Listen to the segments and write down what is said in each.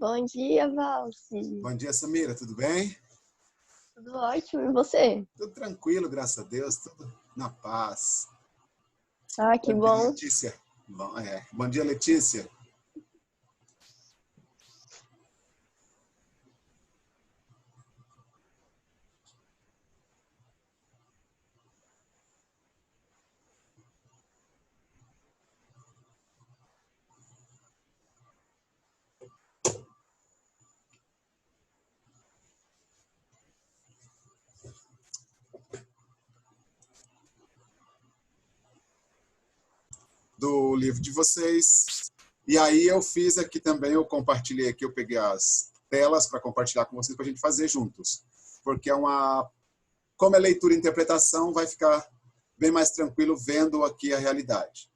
Bom dia, Valci. Bom dia, Samira, tudo bem? Tudo ótimo, e você? Tudo tranquilo, graças a Deus, tudo na paz. Ah, que Bom dia, bom. Letícia. Bom dia, Letícia. Do livro de vocês. E aí eu fiz aqui também, eu compartilhei aqui, eu peguei as telas para compartilhar com vocês para a gente fazer juntos. Porque como é leitura e interpretação, vai ficar bem mais tranquilo vendo aqui a realidade.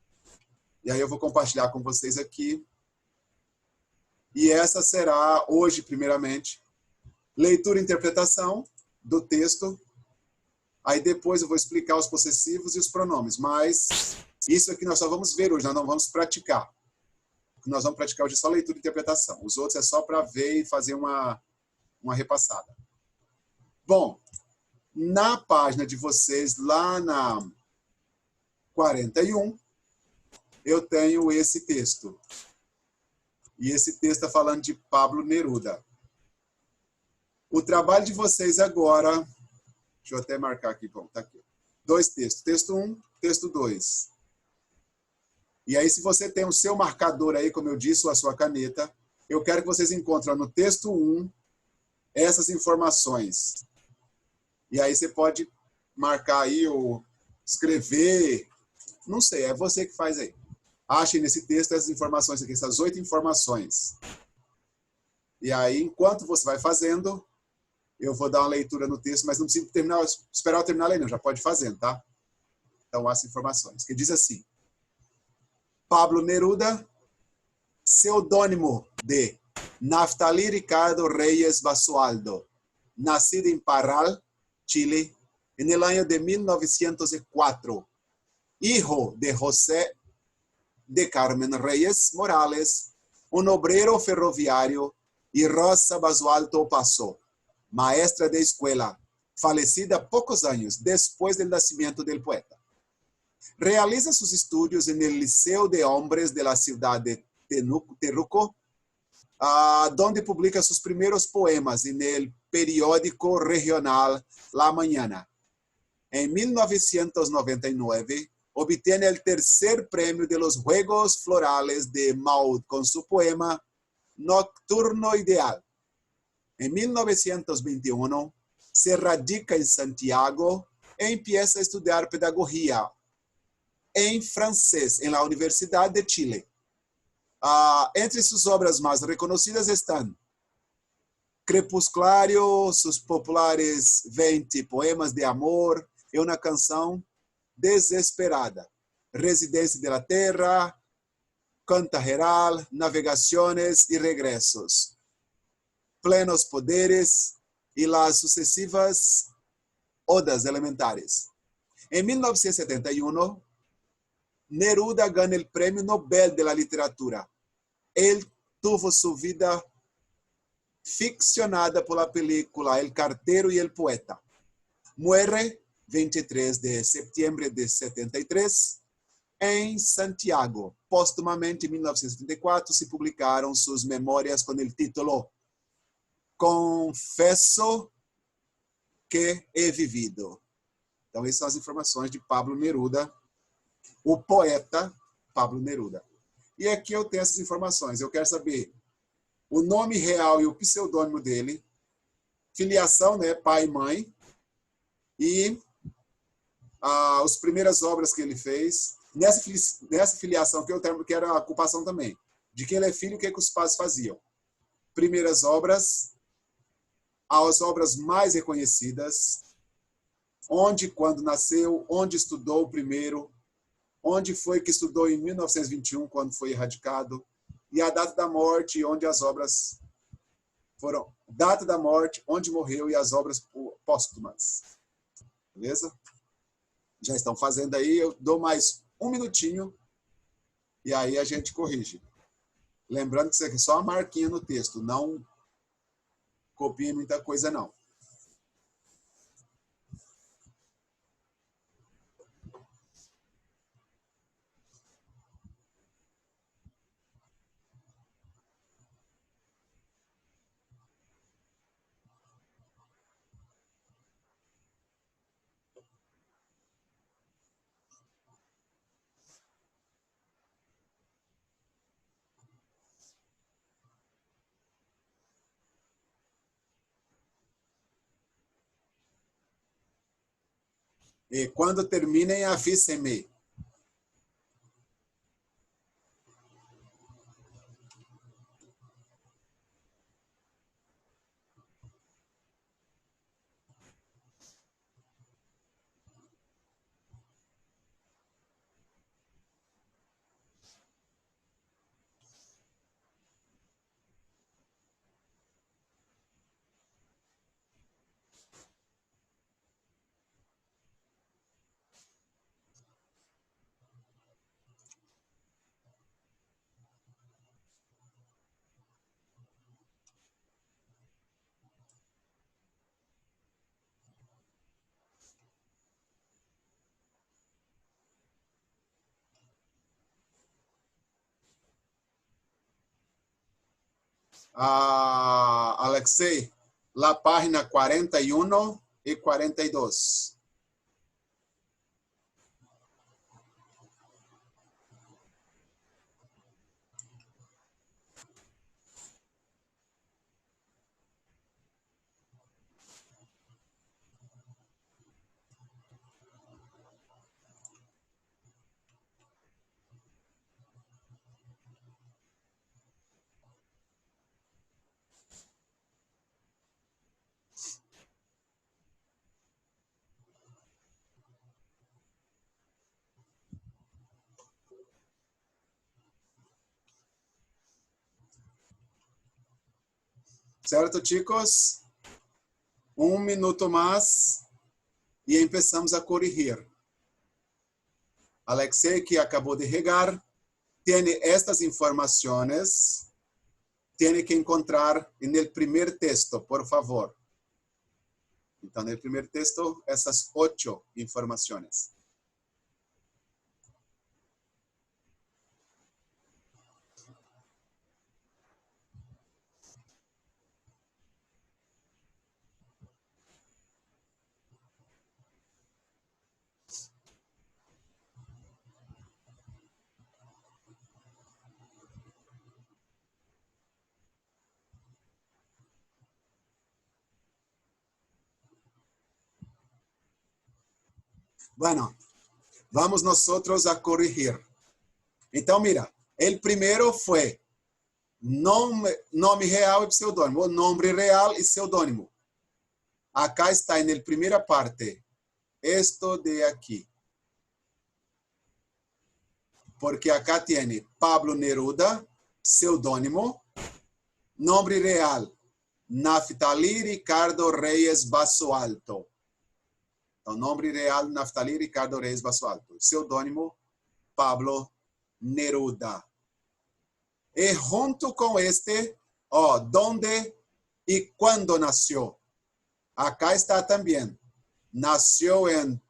E aí eu vou compartilhar com vocês aqui. E essa será, hoje, primeiramente, leitura e interpretação do texto. Aí depois eu vou explicar os possessivos e os pronomes. Mas isso aqui nós só vamos ver hoje, nós não vamos praticar. O que nós vamos praticar hoje é só leitura e interpretação. Os outros é só para ver e fazer uma repassada. Bom, na página de vocês, lá na 41, eu tenho esse texto. E esse texto está falando de Pablo Neruda. O trabalho de vocês agora... Deixa eu até marcar aqui. Bom, tá aqui. 2 textos. Texto 1, texto 2. E aí, se você tem o seu marcador aí, como eu disse, ou a sua caneta, eu quero que vocês encontrem no texto 1 essas informações. E aí você pode marcar aí ou escrever. Não sei, é você que faz aí. Achem nesse texto essas informações aqui, essas 8 informações. E aí, enquanto você vai fazendo, eu vou dar uma leitura no texto, mas não precisa esperar eu terminar a ler, não. Já pode ir fazendo, tá? Então, as informações. Que diz assim: Pablo Neruda, pseudônimo de Naftali Ricardo Reyes Basualdo, nacido em Parral, Chile, en el año de 1904, hijo de José de Carmen Reyes Morales, un obrero ferroviario, y Rosa Basualdo Paso, maestra de escuela, falecida pocos años después del nacimiento del poeta. Realiza sus estudios en el Liceo de Hombres de la ciudad de Teruco, donde publica sus primeros poemas en el periódico regional La Mañana. En 1999, obtiene el tercer premio de los Juegos Florales de Maud con su poema Nocturno Ideal. En 1921, se radica en Santiago e empieza a estudiar pedagogía en francés en la Universidad de Chile. Entre sus obras más reconocidas están Crepusculario, sus populares 20 poemas de amor y una canción desesperada, Residencia de la Tierra, Canta Geral, Navegaciones y Regresos, Plenos Poderes y las sucesivas Odas Elementares. En 1971, Neruda gana el Premio Nobel de la Literatura. Él tuvo su vida ficcionada por la película El cartero y el poeta. Muere 23 de septiembre de 73 en Santiago. Póstumamente, en 1974, se publicaron sus memorias con el título Confesso que he vivido. Então, essas são as informações de Pablo Neruda, o poeta Pablo Neruda. E aqui eu tenho essas informações. Eu quero saber o nome real e o pseudônimo dele, filiação, né, pai e mãe, e as primeiras obras que ele fez. Nessa filiação que eu quero a ocupação também, de quem ele é filho e o que os pais faziam. Primeiras obras, as obras mais reconhecidas, onde e quando nasceu, onde estudou primeiro, onde foi que estudou em 1921, quando foi erradicado, e a data da morte, onde as obras foram, data da morte, onde morreu e as obras póstumas. Beleza? Já estão fazendo aí, eu dou mais um minutinho e aí a gente corrige. Lembrando que isso aqui é só uma marquinha no texto, não copie muita coisa, não. E quando terminem, avisem-me. Alexei, la página 41 y 42. Certo, chicos? Um minuto mais e começamos a corrigir. Alexei, que acabou de regar, tem estas informações, tem que encontrar no primeiro texto, por favor. Então, no primeiro texto, essas 8 informações. Bueno, vamos nosotros a corrigir. Então, mira, o primeiro foi nome real e pseudônimo. Nome real e pseudônimo. Acá está na primeira parte. Esto de aqui. Porque acá tem Pablo Neruda, pseudônimo. Nome real, Naftali Ricardo Reyes Basoalto. Então, nome real, Naftali Ricardo Reyes Basoalto. Pseudônimo, Pablo Neruda. E junto com este, donde e quando nasceu. Acá está também. Nasceu em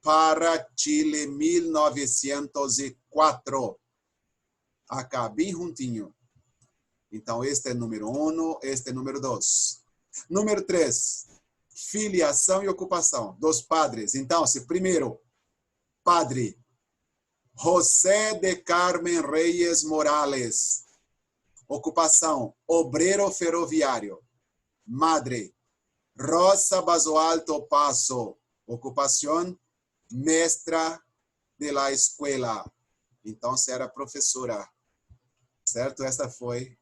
Para, Chile, 1904. Acá, bem juntinho. Então, este é número 1, este é número 2. Número 3, filiação e ocupação dos padres. Então, se primeiro, padre, José de Carmen Reyes Morales. Ocupação, obreiro ferroviário. Madre, Rosa Basoalto Paso. Ocupação, mestra de la escuela. Então, se era professora. Certo? Esta foi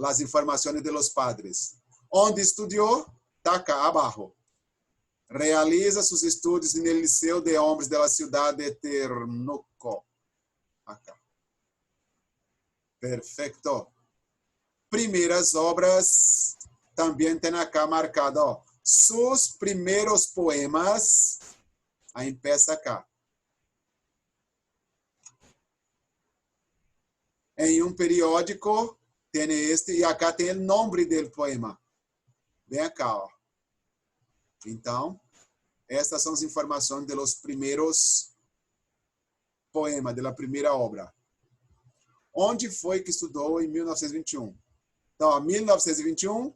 as informações de los padres. Onde estudou? Está acá abaixo. Realiza seus estudos no Liceu de Hombres da cidade de Ternuco. Acá. Perfeito. Primeiras obras, também tem acá marcado. Sus primeiros poemas, aí empieza acá. em um periódico, tem este, e acá tem o nome do poema. Vem cá, ó. Então, estas são as informações dos primeiros poemas, da primeira obra. Onde foi que estudou em 1921? Então, em 1921,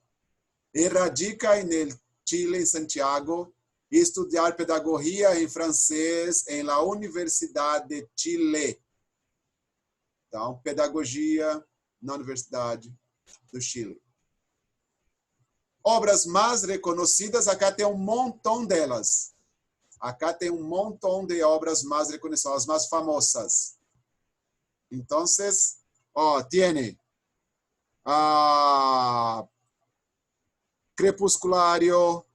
radica no Chile, em Santiago, e estudar pedagogia em francês em la Universidade de Chile. Então, pedagogia na Universidade do Chile. Obras mais reconhecidas, acá tem um montão delas. Acá tem um montão de obras mais reconhecidas, as mais famosas. Então, tiene Crepusculario,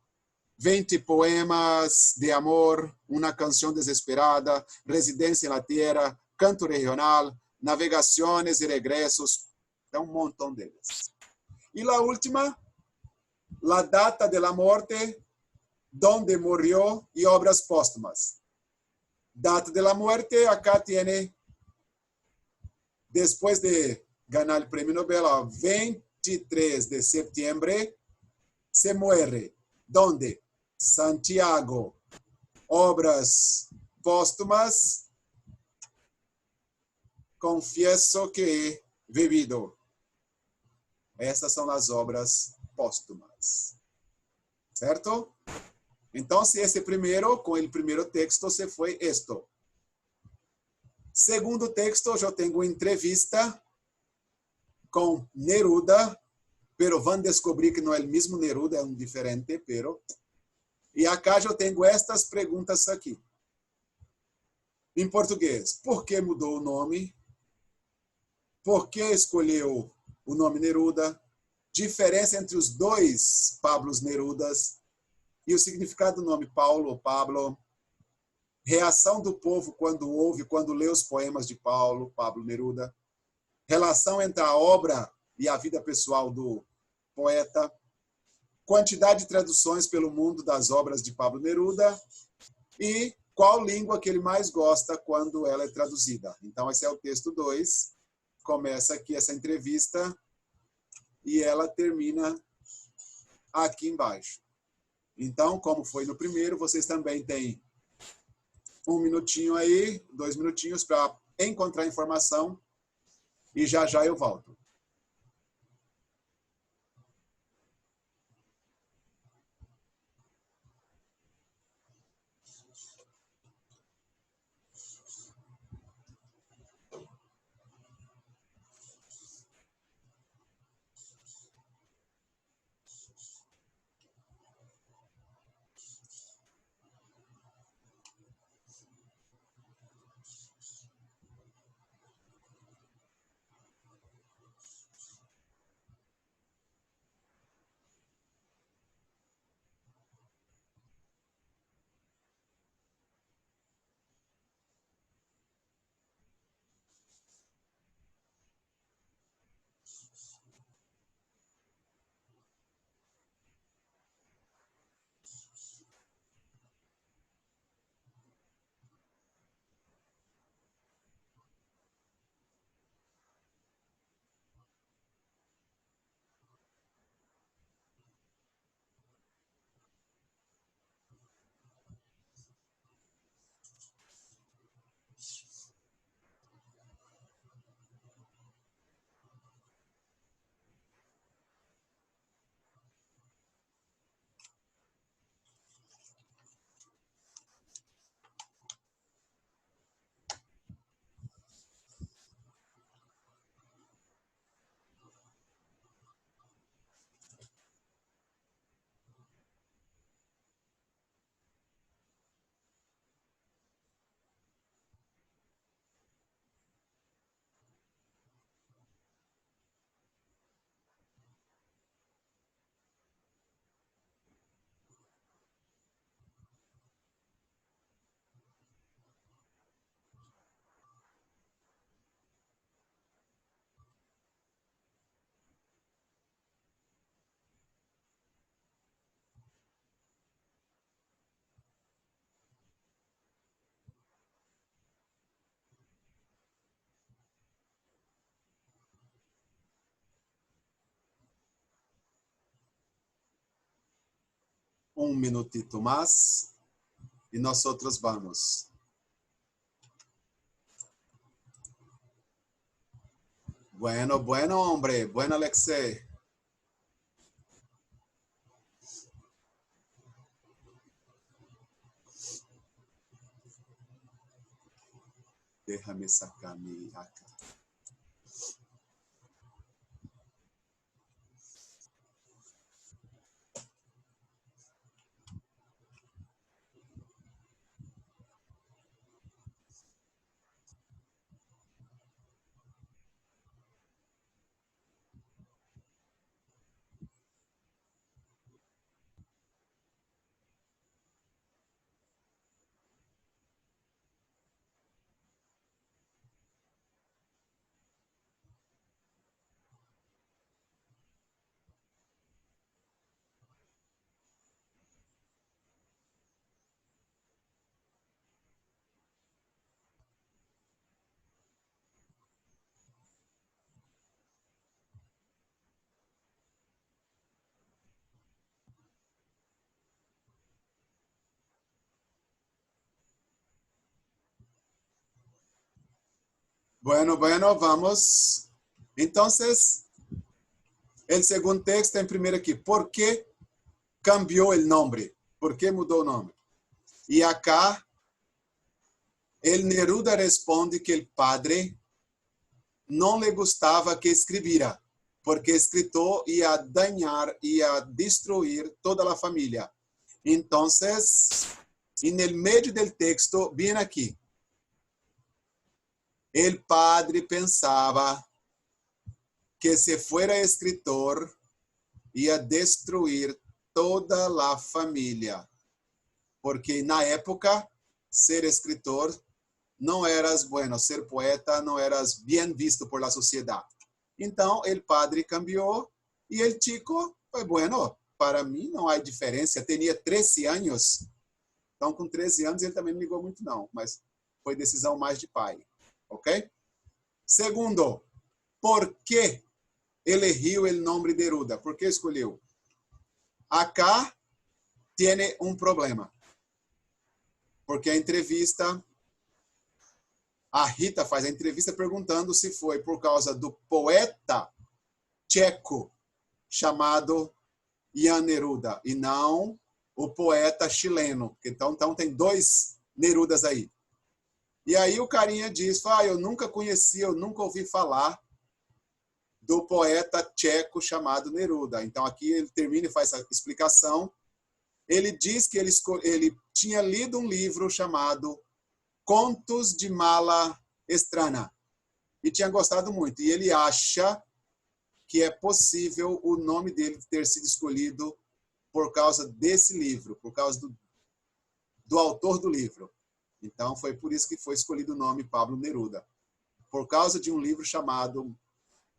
20 poemas de amor, Una canción desesperada, Residencia en la tierra, Canto regional, Navegaciones y regresos. Tem um montão delas. E a última, La data de la muerte, donde murió y obras póstumas. Data de la muerte, acá tiene, después de ganar el premio Nobel, 23 de septiembre, se muere. ¿Dónde? Santiago. Obras póstumas. Confieso que he vivido. Essas são as obras póstumas. Certo? Então, esse primeiro, com o primeiro texto, se foi isto. Segundo texto, eu tenho entrevista com Neruda, pero vão descobrir que não é o mesmo Neruda, é um diferente, pero... E acá eu tenho estas perguntas aqui. Em português, por que mudou o nome? Por que escolheu o nome Neruda? Diferença entre os dois Pablos Nerudas e o significado do nome Paulo ou Pablo. Reação do povo quando lê os poemas de Pablo Neruda. Relação entre a obra e a vida pessoal do poeta. Quantidade de traduções pelo mundo das obras de Pablo Neruda. E qual língua que ele mais gosta quando ela é traduzida. Então, esse é o texto 2. Começa aqui essa entrevista e ela termina aqui embaixo. Então, como foi no primeiro, vocês também têm 1 minutinho aí, 2 minutinhos para encontrar informação e já eu volto. un minutito más y nosotros vamos. Bueno, hombre. Bueno, Alexei. Déjame sacar mi acá. Bueno, vamos. Entonces, el segundo texto en primero aquí. ¿Por qué cambió el nombre? ¿Por qué mudó el nombre? Y acá, el Neruda responde que el padre no le gustaba que escribiera, porque escritor iba a dañar, iba a destruir toda la familia. Entonces, en el medio del texto, bien aquí, el padre pensaba que si fuera escritor, ia destruir toda a família. Porque na época, ser escritor não eras bueno, ser poeta não eras bem visto por la sociedade. Então, o padre cambiou e o chico foi bueno. Para mim, não há diferença. Tinha 13 anos. Então, com 13 anos, ele também não ligou muito, não. Mas foi decisão mais de pai. Ok? Segundo, por que elegeu o nome de Neruda? Por que escolheu? Acá tiene um problema. Porque a entrevista, a Rita faz a entrevista perguntando se foi por causa do poeta tcheco chamado Jan Neruda e não o poeta chileno. Então tem dois Nerudas aí. E aí o carinha diz, eu nunca conheci, eu nunca ouvi falar do poeta tcheco chamado Neruda. Então aqui ele termina e faz essa explicação. Ele diz que ele tinha lido um livro chamado Contos de Mala Estrana e tinha gostado muito. E ele acha que é possível o nome dele ter sido escolhido por causa desse livro, por causa do autor do livro. Então foi por isso que foi escolhido o nome Pablo Neruda, por causa de um livro chamado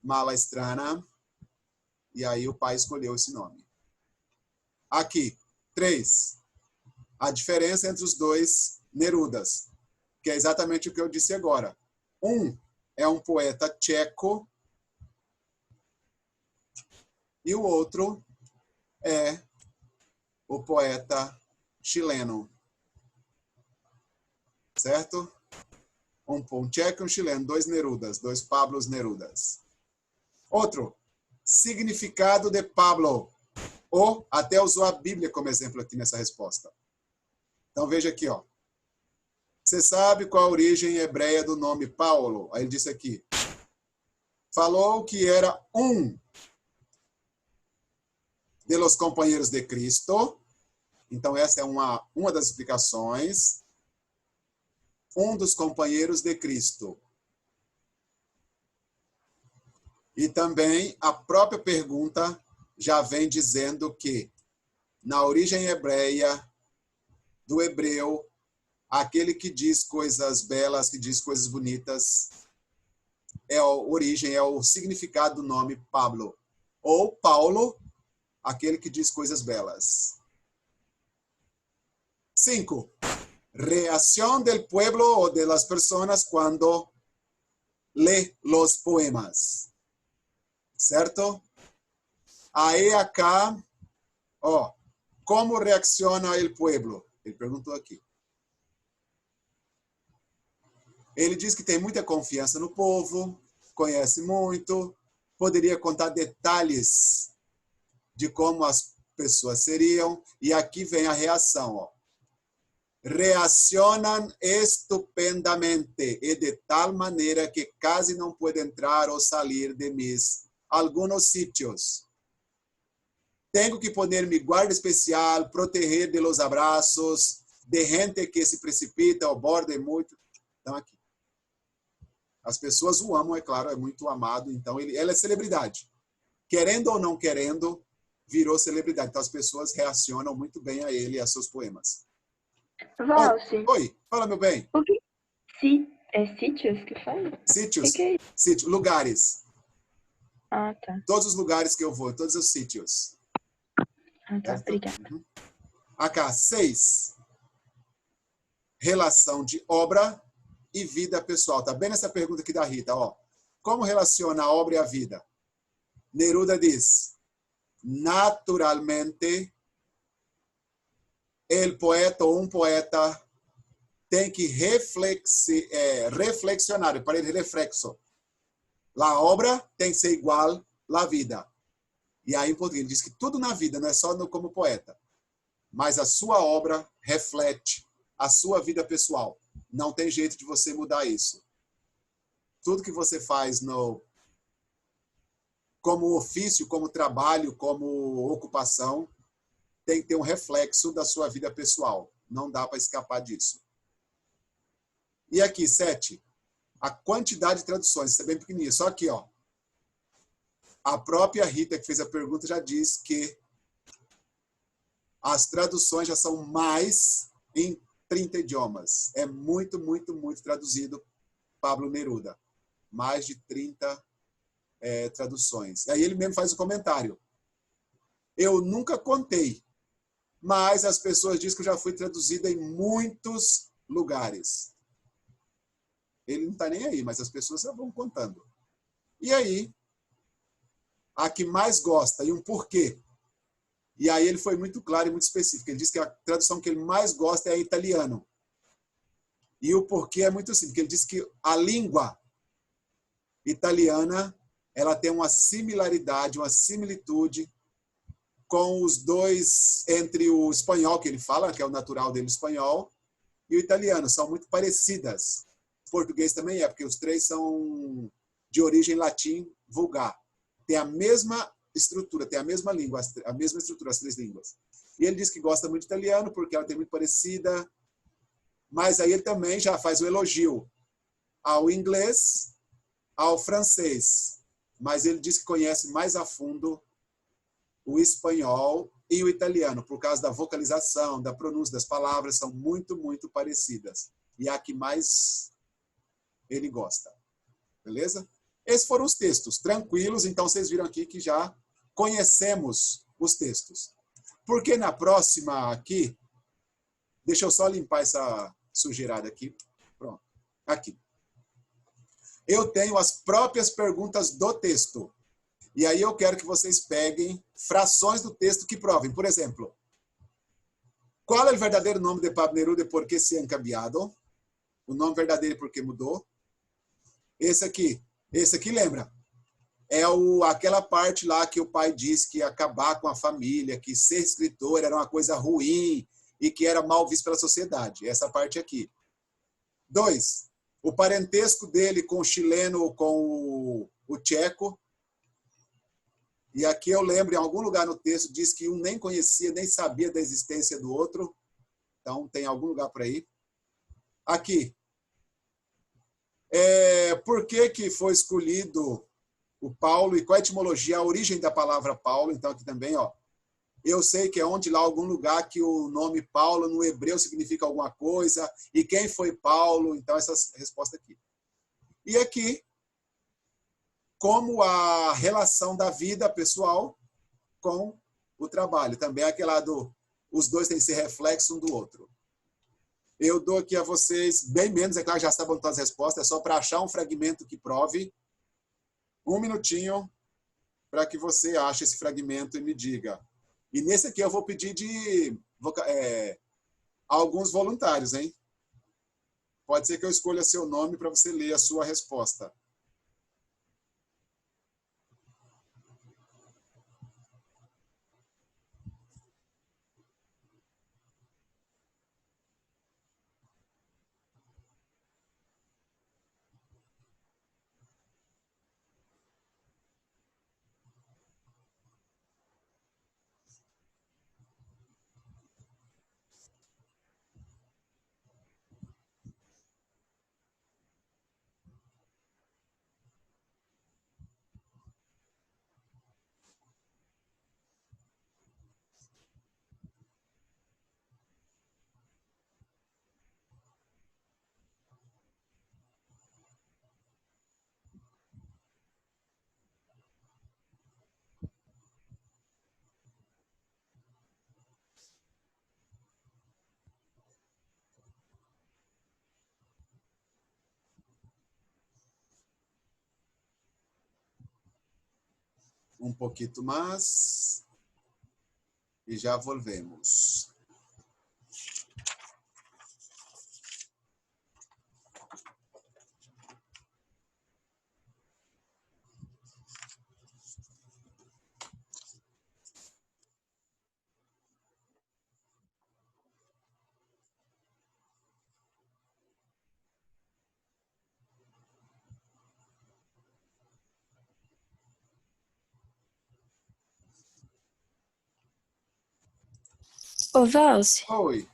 Mala Estrana, e aí o pai escolheu esse nome. Aqui, 3. A diferença entre os dois Nerudas, que é exatamente o que eu disse agora. Um é um poeta tcheco e o outro é o poeta chileno. Certo? Um tcheco e um chileno, dois Nerudas, dois Pablos Nerudas. Outro, significado de Pablo. Ou até usou a Bíblia como exemplo aqui nessa resposta. Então veja aqui, ó. Você sabe qual a origem hebreia do nome Paulo? Aí ele disse aqui. Falou que era um de los companheiros de Cristo. Então essa é uma das explicações. Um dos companheiros de Cristo. E também a própria pergunta já vem dizendo que na origem hebreia do hebreu, aquele que diz coisas belas, que diz coisas bonitas, é a origem, é o significado do nome Pablo. Ou Paulo, aquele que diz coisas belas. 5. Reacción del pueblo o de las personas cuando lee los poemas. ¿Certo? Aí acá, ó, Como reacciona o pueblo? Ele perguntou aqui. Ele diz que tem muita confiança no povo, conhece muito, poderia contar detalhes de como as pessoas seriam. E aqui vem a reação. Ó. Reaccionam estupendamente e de tal maneira que quase não puedo entrar ou sair de mis algunos sitios. Tenho que poner mi guarda especial, proteger de los abraços, de gente que se precipita ao borde muito. Então, aqui. As pessoas o amam, é claro, é muito amado. Então, ela é celebridade. Querendo ou não querendo, virou celebridade. Então, as pessoas reacionam muito bem a ele e a seus poemas. Valsi. Oi, fala, meu bem. O que? É sítios que fala? Sítios. Que é isso? Sítios, lugares. Ah, tá. Todos os lugares que eu vou, todos os sítios. Ah, tá. Obrigada. Acá, 6. Relação de obra e vida pessoal. Tá bem nessa pergunta aqui da Rita, ó. Como relaciona a obra e a vida? Neruda diz: naturalmente, el poeta ou um poeta tem que reflexionar, para ele reflexo. A obra tem que ser igual à vida. E aí, em português, ele diz que tudo na vida, não é só como poeta, mas a sua obra reflete a sua vida pessoal. Não tem jeito de você mudar isso. Tudo que você faz como ofício, como trabalho, como ocupação, tem que ter um reflexo da sua vida pessoal. Não dá para escapar disso. E aqui, 7. A quantidade de traduções. Isso é bem pequenininho. Só aqui, ó. A própria Rita, que fez a pergunta, já diz que as traduções já são mais em 30 idiomas. É muito, muito, muito traduzido Pablo Neruda. Mais de 30 traduções. Aí ele mesmo faz o comentário. Eu nunca contei, mas as pessoas dizem que eu já fui traduzida em muitos lugares. Ele não está nem aí, mas as pessoas já vão contando. E aí, a que mais gosta e um porquê. E aí ele foi muito claro e muito específico. Ele disse que a tradução que ele mais gosta é italiano. E o porquê é muito simples. Ele disse que a língua italiana ela tem uma similaridade, uma similitude com os dois, entre o espanhol que ele fala, que é o natural dele, o espanhol, e o italiano. São muito parecidas. O português também é, porque os três são de origem latim vulgar. Tem a mesma estrutura, tem a mesma língua, a mesma estrutura, as três línguas. E ele diz que gosta muito de italiano, porque ela tem muito parecida. Mas aí ele também já faz o elogio ao inglês, ao francês. Mas ele diz que conhece mais a fundo o espanhol e o italiano, por causa da vocalização, da pronúncia das palavras, são muito, muito parecidas. E é a que mais ele gosta. Beleza? Esses foram os textos, tranquilos, então vocês viram aqui que já conhecemos os textos. Porque na próxima aqui, deixa eu só limpar essa sujeirada aqui. Pronto. Aqui. Eu tenho as próprias perguntas do texto. E aí eu quero que vocês peguem frações do texto que provem. Por exemplo, qual é o verdadeiro nome de Pablo Neruda e por que se ha cambiado? O nome verdadeiro e por que mudou? Esse aqui lembra? É aquela parte lá que o pai disse que ia acabar com a família, que ser escritor era uma coisa ruim e que era mal visto pela sociedade. Essa parte aqui. 2. O parentesco dele com o chileno ou com o tcheco. E aqui eu lembro, em algum lugar no texto, diz que um nem conhecia, nem sabia da existência do outro. Então, tem algum lugar por aí. Aqui. Por que foi escolhido o Paulo e qual a etimologia, a origem da palavra Paulo? Então, aqui também, ó. Eu sei que é onde lá, algum lugar que o nome Paulo no hebreu significa alguma coisa. E quem foi Paulo? Então, essa resposta aqui. E aqui, como a relação da vida pessoal com o trabalho. Também é aquele lado, os dois têm que ser reflexo um do outro. Eu dou aqui a vocês, bem menos, é claro, já sabem todas as respostas, é só para achar um fragmento que prove. 1 minutinho para que você ache esse fragmento e me diga E nesse aqui eu vou pedir alguns voluntários, hein? Pode ser que eu escolha seu nome para você ler a sua resposta. Um pouquinho mais. E já volvemos. Ô, Valci, Oi.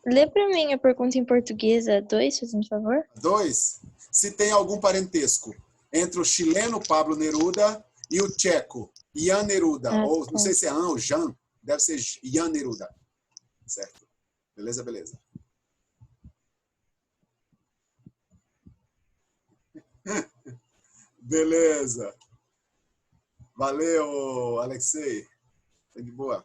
lê pra mim a pergunta em português, a 2, fazendo favor. 2. Se tem algum parentesco entre o chileno Pablo Neruda e o tcheco Jan Neruda. Ou não sei se é An ou Jan. Deve ser Jan Neruda. Certo. Beleza, beleza. Beleza. Valeu, Alexei. Tá de boa.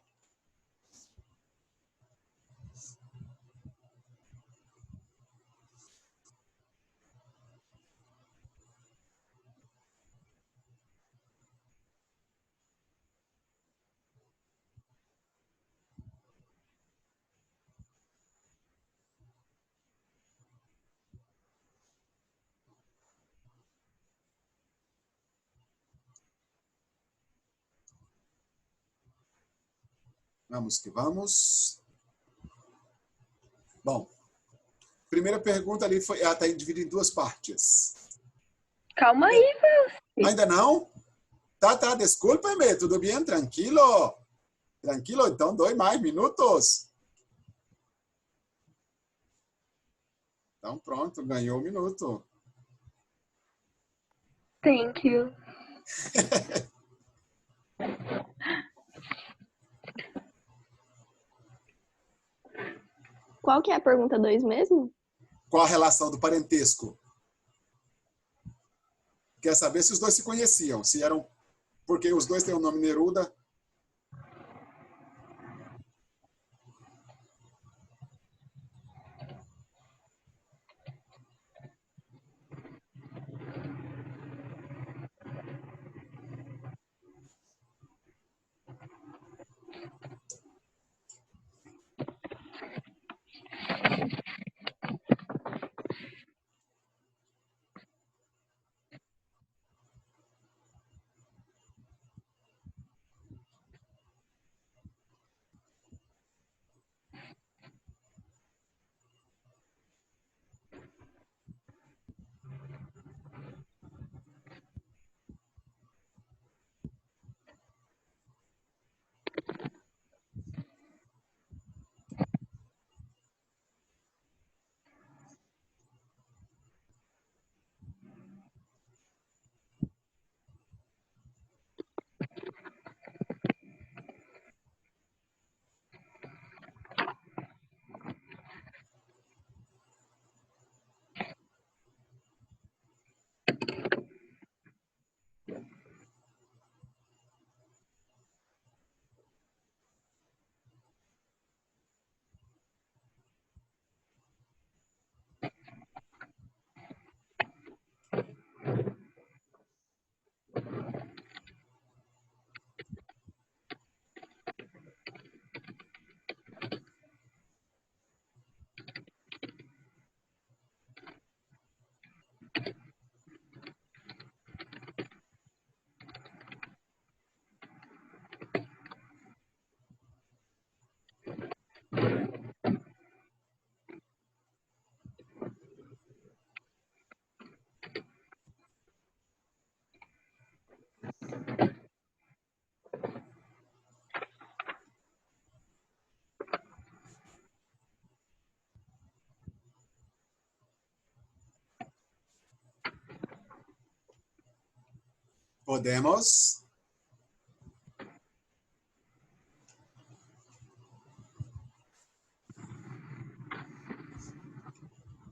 Vamos que vamos. Bom, primeira pergunta ali foi, ela está dividida em duas partes. Calma aí, Valci. Ainda não? Tá, desculpa, tudo bem? Tranquilo? Tranquilo, então 2 mais minutos. Então pronto, ganhou 1 minuto. Thank you. Qual que é a pergunta 2 mesmo? Qual a relação do parentesco? Quer saber se os dois se conheciam, se eram, porque os dois têm o nome Neruda. Podemos?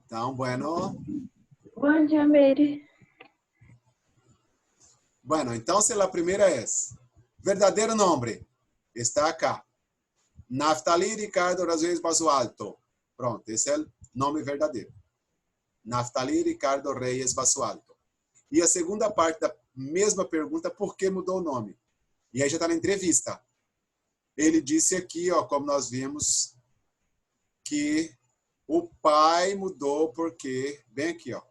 Então, bueno. Bom dia, Mary. Bueno, entonces la primera es, verdadeiro nome, está acá. Naftali Ricardo Reyes Basualto. Pronto, esse é o nome verdadeiro. Naftali Ricardo Reyes Basualto. E a segunda parte da mesma pergunta, por que mudou o nome? E aí já está na entrevista. Ele disse aqui, ó, como nós vimos, que o pai mudou porque, bem aqui, ó,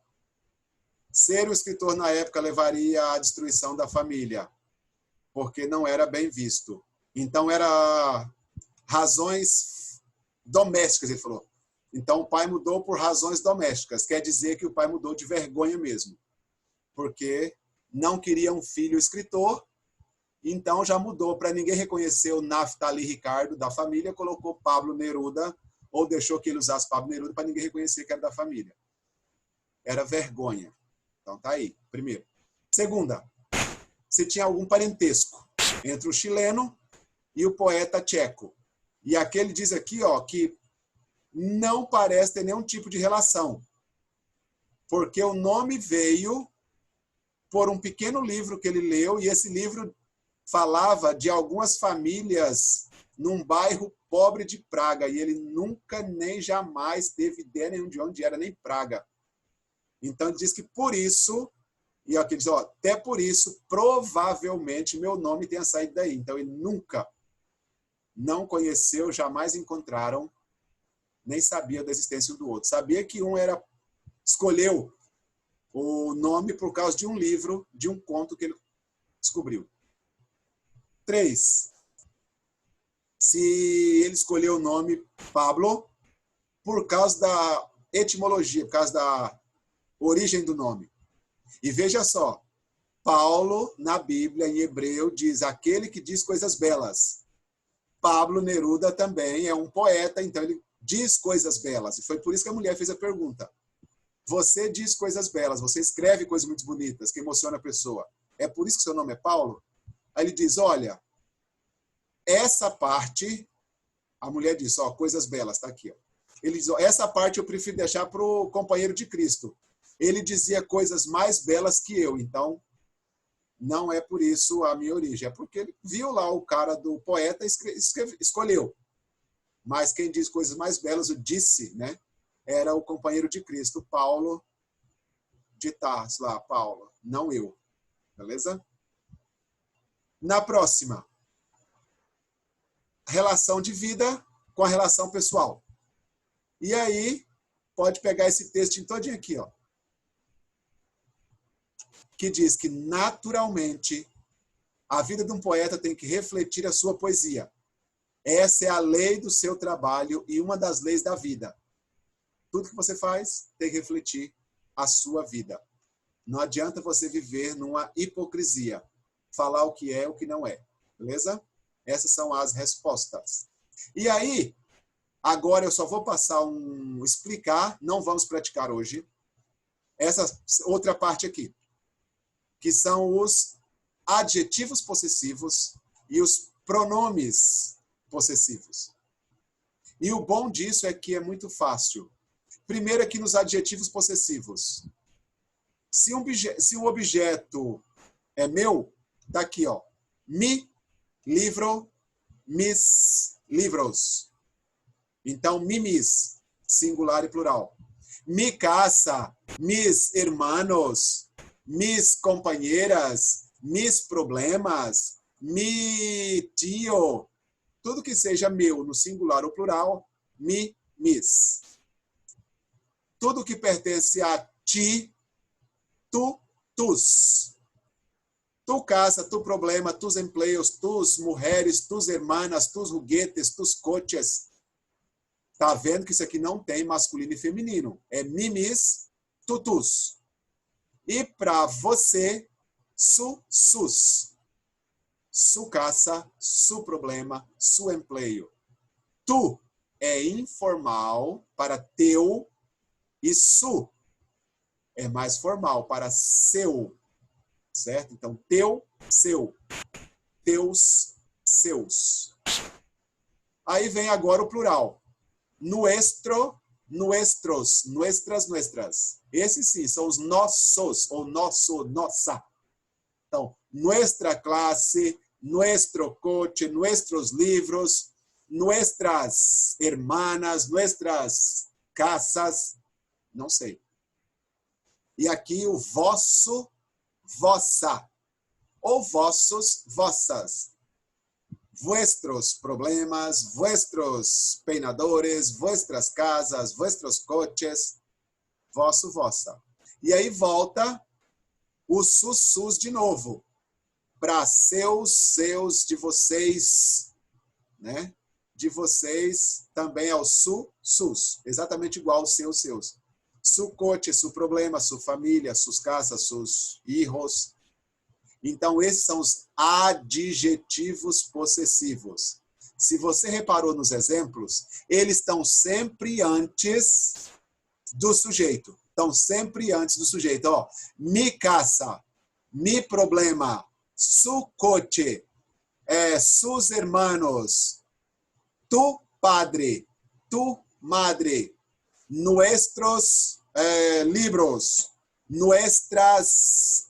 ser um escritor na época levaria à destruição da família, porque não era bem visto. Então, era razões domésticas, ele falou. Então, o pai mudou por razões domésticas. Quer dizer que o pai mudou de vergonha mesmo, porque não queria um filho escritor, então já mudou para ninguém reconhecer o Naftali Ricardo da família, colocou Pablo Neruda, ou deixou que ele usasse Pablo Neruda para ninguém reconhecer que era da família. Era vergonha. Então, tá aí, primeiro. Segunda, se tinha algum parentesco entre o chileno e o poeta tcheco. E aqui ele diz aqui, ó, que não parece ter nenhum tipo de relação, porque o nome veio por um pequeno livro que ele leu, e esse livro falava de algumas famílias num bairro pobre de Praga, e ele nunca nem jamais teve ideia nenhuma de onde era, nem Praga. Então, ele diz que por isso, e aqui diz, ó, até por isso, provavelmente, meu nome tenha saído daí. Então, ele nunca, não conheceu, jamais encontraram, nem sabia da existência um do outro. Sabia que um escolheu o nome por causa de um livro, de um conto que ele descobriu. 3. Se ele escolheu o nome Pablo por causa da etimologia, por causa da origem do nome. E veja só, Paulo, na Bíblia, em hebreu, diz aquele que diz coisas belas. Pablo Neruda também é um poeta, então ele diz coisas belas. E foi por isso que a mulher fez a pergunta. Você diz coisas belas, você escreve coisas muito bonitas, que emociona a pessoa. É por isso que seu nome é Paulo? Aí ele diz, olha, essa parte, a mulher diz, ó, coisas belas, tá aqui, ó. Ele diz, ó, essa parte eu prefiro deixar para o companheiro de Cristo. Ele dizia coisas mais belas que eu, então não é por isso a minha origem, é porque ele viu lá o cara do poeta escolheu. Mas quem diz coisas mais belas, o disse, né? Era o companheiro de Cristo, Paulo de Tarso, lá, Paulo, não eu. Beleza? Na próxima, relação de vida com a relação pessoal. E aí, pode pegar esse texto todinho aqui, ó, que diz que, naturalmente, a vida de um poeta tem que refletir a sua poesia. Essa é a lei do seu trabalho e uma das leis da vida. Tudo que você faz tem que refletir a sua vida. Não adianta você viver numa hipocrisia, falar o que é e o que não é. Beleza? Essas são as respostas. E aí, agora eu só vou passar explicar, não vamos praticar hoje, essa outra parte aqui, que são os adjetivos possessivos e os pronomes possessivos. E o bom disso é que é muito fácil. Primeiro aqui nos adjetivos possessivos. Se um objeto é meu, tá aqui, ó. Mi, livro, mis, livros. Então, mimis, singular e plural. Mi casa, mis hermanos, mis companheiras, mis problemas, mi tio. Tudo que seja meu no singular ou plural, mi, mis. Tudo que pertence a ti, tu, tus. Tu casa, tu problema, tus empleos, tus mulheres, tus hermanas, tus juguetes, tus coches. Tá vendo que isso aqui não tem masculino e feminino. É mimis, tutus. E para você, su, sus. Su casa, su problema, su empleo. Tu é informal para teu e su é mais formal para seu. certo? Então, teu, seu. Teus, seus. Aí vem agora o plural. Nuestro, nuestros, nuestras, nuestras. Esses sim, são os nossos, ou nosso, nossa. Então, nuestra classe, nuestro coche, nuestros livros, nuestras hermanas, nuestras casas, não sei. E aqui o vosso, vossa, ou vossos, vossas. Vuestros problemas, vuestros peinadores, vuestras casas, vuestros coches, vosso, vossa. E aí volta o sus de novo, para seus, seus, de vocês, né? De vocês também é o sus, exatamente igual aos seus, seus. Su coche, su problema, su família, sus casas, sus hijos. Então, esses são os adjetivos possessivos. Se você reparou nos exemplos, eles estão sempre antes do sujeito. Estão sempre antes do sujeito. Ó, mi casa, mi problema, su coche, sus hermanos, tu padre, tu madre, nuestros libros, nuestras,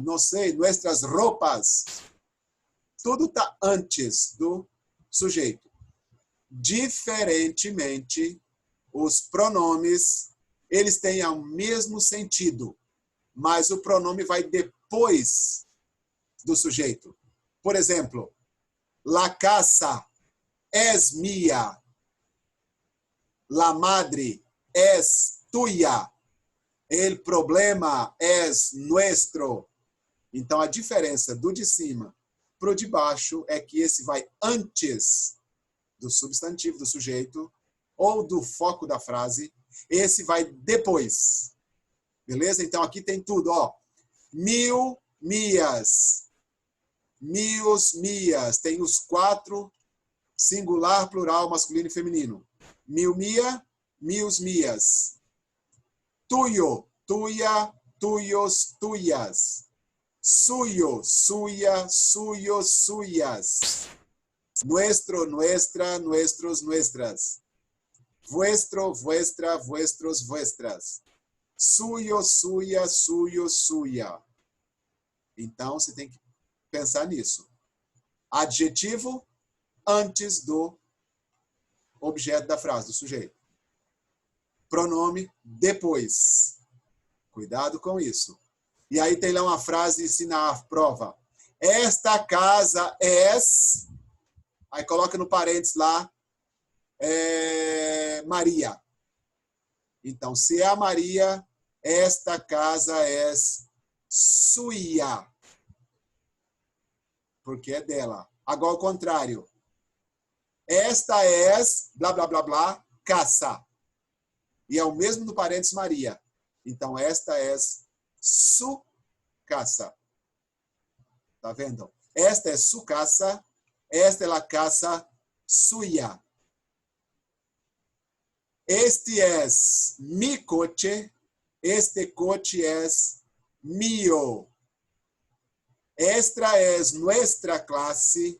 não sei, nuestras roupas. Tudo está antes do sujeito. Diferentemente, os pronomes, eles têm o mesmo sentido, mas o pronome vai depois do sujeito. Por exemplo, la casa es mía, la madre es tuya, el problema es nuestro. Então, a diferença do de cima para o de baixo é que esse vai antes do substantivo do sujeito ou do foco da frase. Esse vai depois. Beleza? Então, aqui tem tudo. Ó. Mil, mias. Mios, mias. Tem os 4, singular, plural, masculino e feminino. Mil, mia, mios, mias. Tuyo, tuya, tuyos, tuyas. Suyo, suya, suyos, suyas. Nuestro, nuestra, nuestros, nuestras. Vuestro, vuestra, vuestros, vuestras. Suyo, suya, suyo, suya. Então, você tem que pensar nisso. Adjetivo antes do objeto da frase, do sujeito. Pronome depois. Cuidado com isso. E aí tem lá uma frase na prova. Esta casa é... Aí coloca no parênteses lá, Maria. Então, se é a Maria, esta casa é suya. Porque é dela. Agora, ao contrário. Esta é, blá, blá, blá, blá, casa. E é o mesmo no parênteses Maria. Então, esta é su casa. Tá vendo? Esta é su casa. Esta é la casa suya. Este es mi coche. Este coche es mío. Esta es nuestra clase.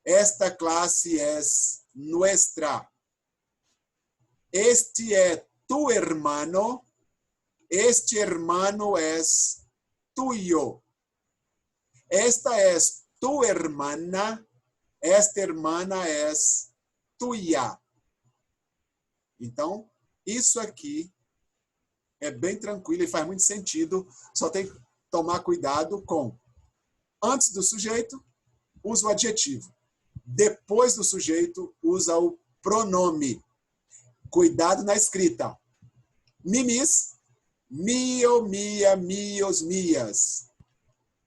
Esta clase es nuestra. Este es tu hermano. Este hermano es tuyo. Esta es tu hermana. Esta hermana es tuya. Então, isso aqui é bem tranquilo e faz muito sentido. Só tem que tomar cuidado com. Antes do sujeito, usa o adjetivo. Depois do sujeito, usa o pronome. Cuidado na escrita. Mimis, mio, mia, mios, mias.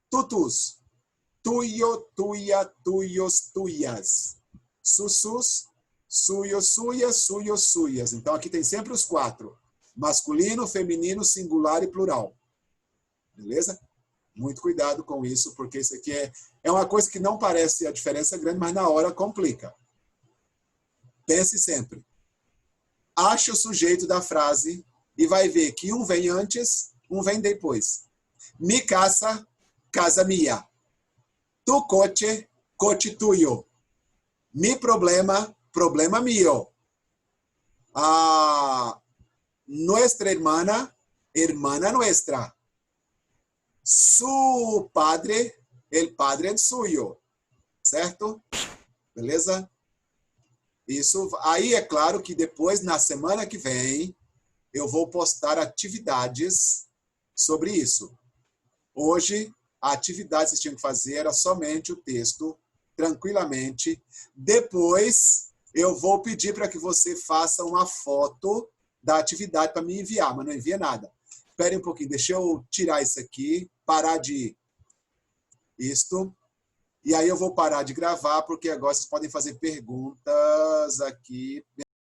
Tutus, tuyo, tuya, tuyos, tuyas. Sussus, suyos, suyas, suyos, suyas. Então, aqui tem sempre os 4. Masculino, feminino, singular e plural. Beleza? Muito cuidado com isso, porque isso aqui é uma coisa que não parece a diferença grande, mas na hora complica. Pense sempre. Ache o sujeito da frase e vai ver que um vem antes, um vem depois. Mi casa, casa mia. Tu coche, coche tuyo. Mi problema, problema mío. Nuestra hermana, hermana nuestra. Su padre, el padre suyo. Certo? Beleza? Isso, aí é claro que depois, na semana que vem, eu vou postar atividades sobre isso. Hoje, a atividade que vocês tinham que fazer era somente o texto, tranquilamente. Depois, eu vou pedir para que você faça uma foto da atividade para me enviar, mas não envia nada. Espere um pouquinho, deixa eu tirar isso aqui, parar de isto. E aí eu vou parar de gravar, porque agora vocês podem fazer perguntas aqui.